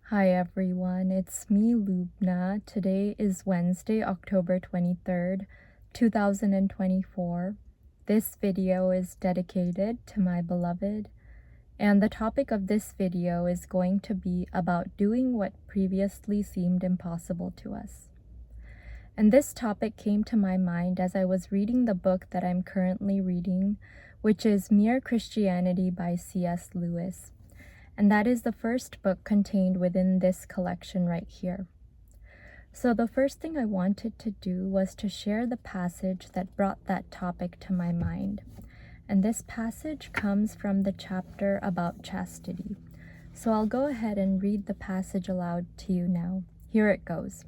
Hi everyone, it's me Lubna. Today is Wednesday, October 23rd, 2024. This video is dedicated to my beloved, and the topic of this video is going to be about doing what previously seemed impossible to us. And this topic came to my mind as I was reading the book that I'm currently reading, which is Mere Christianity by C.S. Lewis. And that is the first book contained within this collection right here. So the first thing I wanted to do was to share the passage that brought that topic to my mind. And this passage comes from the chapter about chastity. So I'll go ahead and read the passage aloud to you now. Here it goes.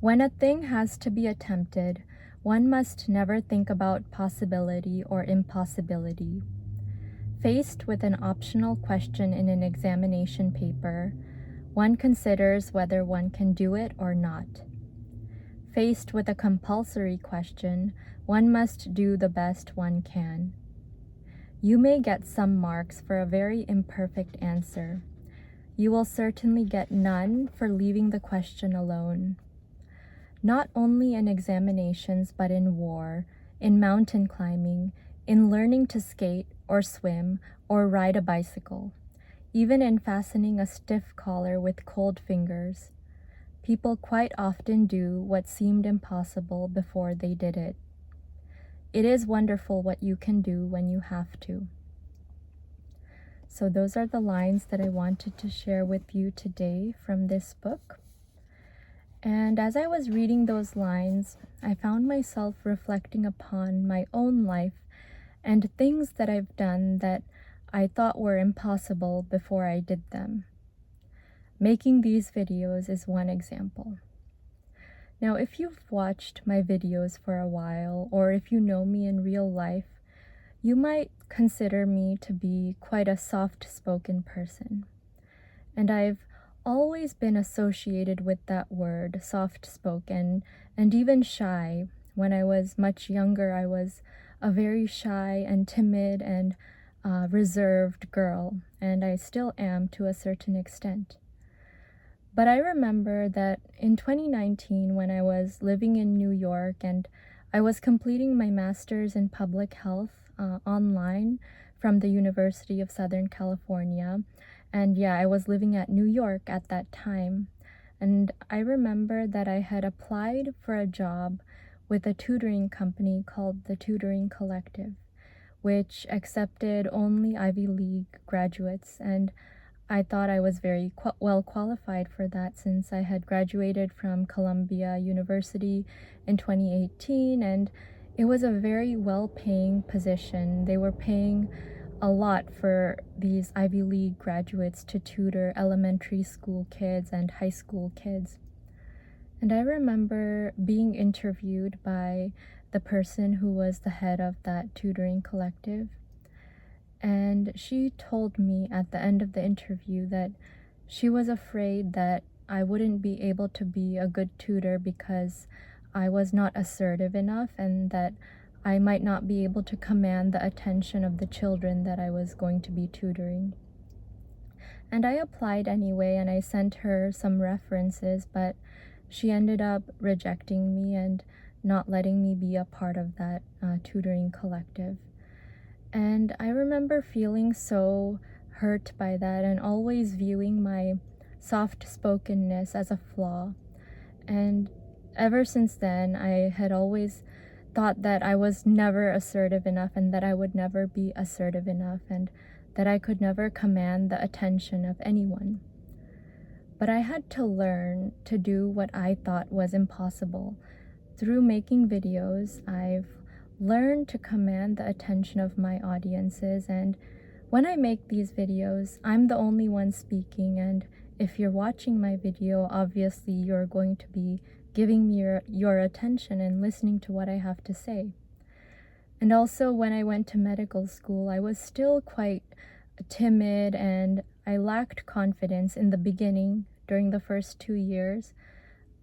When a thing has to be attempted, one must never think about possibility or impossibility. Faced with an optional question in an examination paper, one considers whether one can do it or not. Faced with a compulsory question, one must do the best one can. You may get some marks for a very imperfect answer. You will certainly get none for leaving the question alone. Not only in examinations, but in war, in mountain climbing, in learning to skate or swim or ride a bicycle, even in fastening a stiff collar with cold fingers, people quite often do what seemed impossible before they did it. It is wonderful what you can do when you have to. So those are the lines that I wanted to share with you today from this book. And as I was reading those lines, I found myself reflecting upon my own life and things that I've done that I thought were impossible before I did them. Making these videos is one example. Now, if you've watched my videos for a while, or if you know me in real life, you might consider me to be quite a soft-spoken person. And I've always been associated with that word, soft-spoken, and even shy. When I was much younger, I was a very shy and timid and reserved girl, and I still am to a certain extent. But I remember that in 2019, when I was living in New York and I was completing my master's in public health online from the University of Southern California, and yeah, I was living at New York at that time, and I remember that I had applied for a job with a tutoring company called the Tutoring Collective, which accepted only Ivy League graduates, and I thought I was very well qualified for that since I had graduated from Columbia University in 2018, and it was a very well-paying position. They were paying a lot for these Ivy League graduates to tutor elementary school kids and high school kids. And I remember being interviewed by the person who was the head of that tutoring collective. And she told me at the end of the interview that she was afraid that I wouldn't be able to be a good tutor because I was not assertive enough and that I might not be able to command the attention of the children that I was going to be tutoring. And I applied anyway, and I sent her some references, but she ended up rejecting me and not letting me be a part of that tutoring collective. And I remember feeling so hurt by that and always viewing my soft-spokenness as a flaw. And ever since then, I had always thought that I was never assertive enough and that I would never be assertive enough and that I could never command the attention of anyone. But I had to learn to do what I thought was impossible. Through making videos, I've learned to command the attention of my audiences, and when I make these videos, I'm the only one speaking, and if you're watching my video, obviously you're going to be giving me your attention and listening to what I have to say. And also, when I went to medical school, I was still quite timid and I lacked confidence in the beginning during the first 2 years.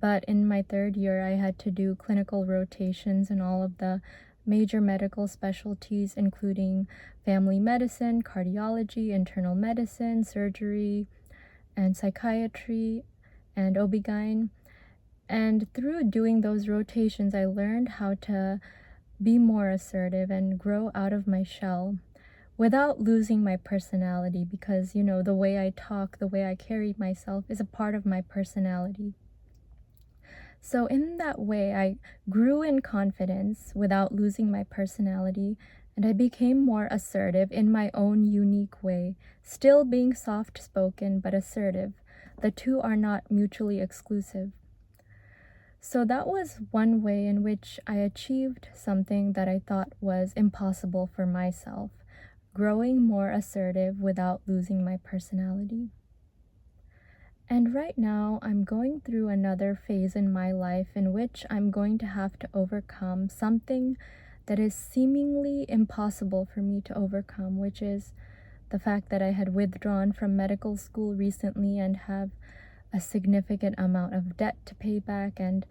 But in my third year, I had to do clinical rotations in all of the major medical specialties, including family medicine, cardiology, internal medicine, surgery, and psychiatry and 𝒏𝒈. And through doing those rotations, I learned how to be more assertive and grow out of my shell without losing my personality, because, you know, the way I talk, the way I carry myself is a part of my personality. So in that way, I grew in confidence without losing my personality, and I became more assertive in my own unique way, still being soft-spoken but assertive. The two are not mutually exclusive. So that was one way in which I achieved something that I thought was impossible for myself, growing more assertive without losing my personality. And right now, I'm going through another phase in my life in which I'm going to have to overcome something that is seemingly impossible for me to overcome, which is the fact that I had withdrawn from medical school recently and have a significant amount of debt to pay back, and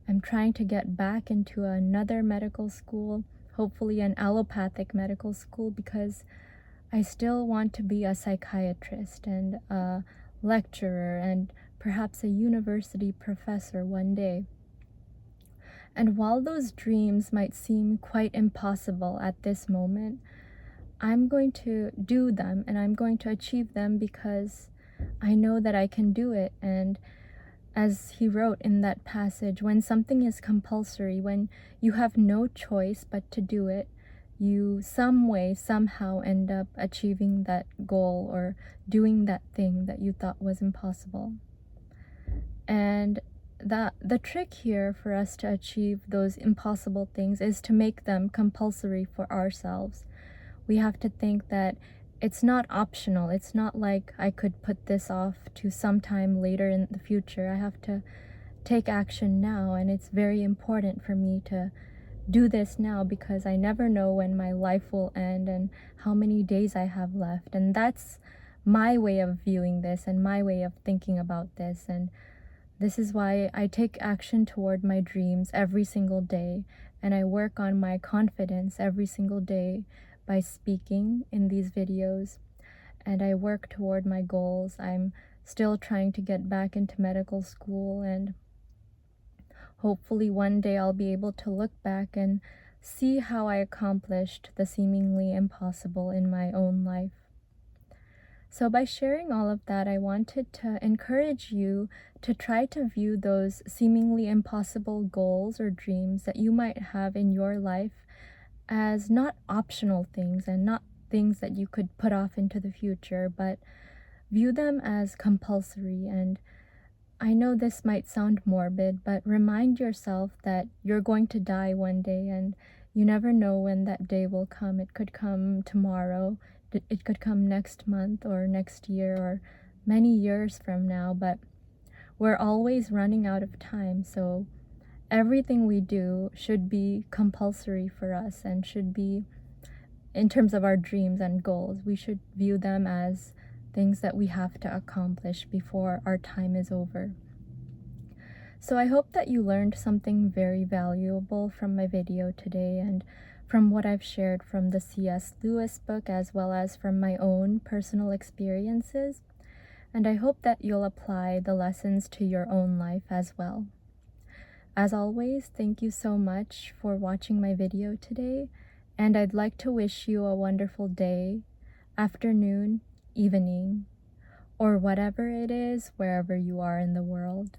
I'm trying to get back into another medical school, hopefully an allopathic medical school, because I still want to be a psychiatrist and a lecturer and perhaps a university professor one day. And while those dreams might seem quite impossible at this moment, I'm going to do them and I'm going to achieve them because I know that I can do it. And as he wrote in that passage, when something is compulsory, when you have no choice but to do it, you some way, somehow end up achieving that goal or doing that thing that you thought was impossible. And the trick here for us to achieve those impossible things is to make them compulsory for ourselves. We have to think that it's not optional. It's not like I could put this off to sometime later in the future. I have to take action now, and it's very important for me to do this now because I never know when my life will end and how many days I have left. And that's my way of viewing this and my way of thinking about this. And this is why I take action toward my dreams every single day, and I work on my confidence every single day by speaking in these videos, and I work toward my goals. I'm still trying to get back into medical school, and hopefully one day I'll be able to look back and see how I accomplished the seemingly impossible in my own life. So by sharing all of that, I wanted to encourage you to try to view those seemingly impossible goals or dreams that you might have in your life as not optional things and not things that you could put off into the future, but view them as compulsory. And I know this might sound morbid, but remind yourself that you're going to die one day, and you never know when that day will come. It could come tomorrow, it could come next month or next year or many years from now, but we're always running out of time. So everything we do should be compulsory for us and should be, in terms of our dreams and goals, we should view them as things that we have to accomplish before our time is over. So I hope that you learned something very valuable from my video today and from what I've shared from the C.S. Lewis book, as well as from my own personal experiences. And I hope that you'll apply the lessons to your own life as well. As always, thank you so much for watching my video today, and I'd like to wish you a wonderful day, afternoon, evening, or whatever it is, wherever you are in the world.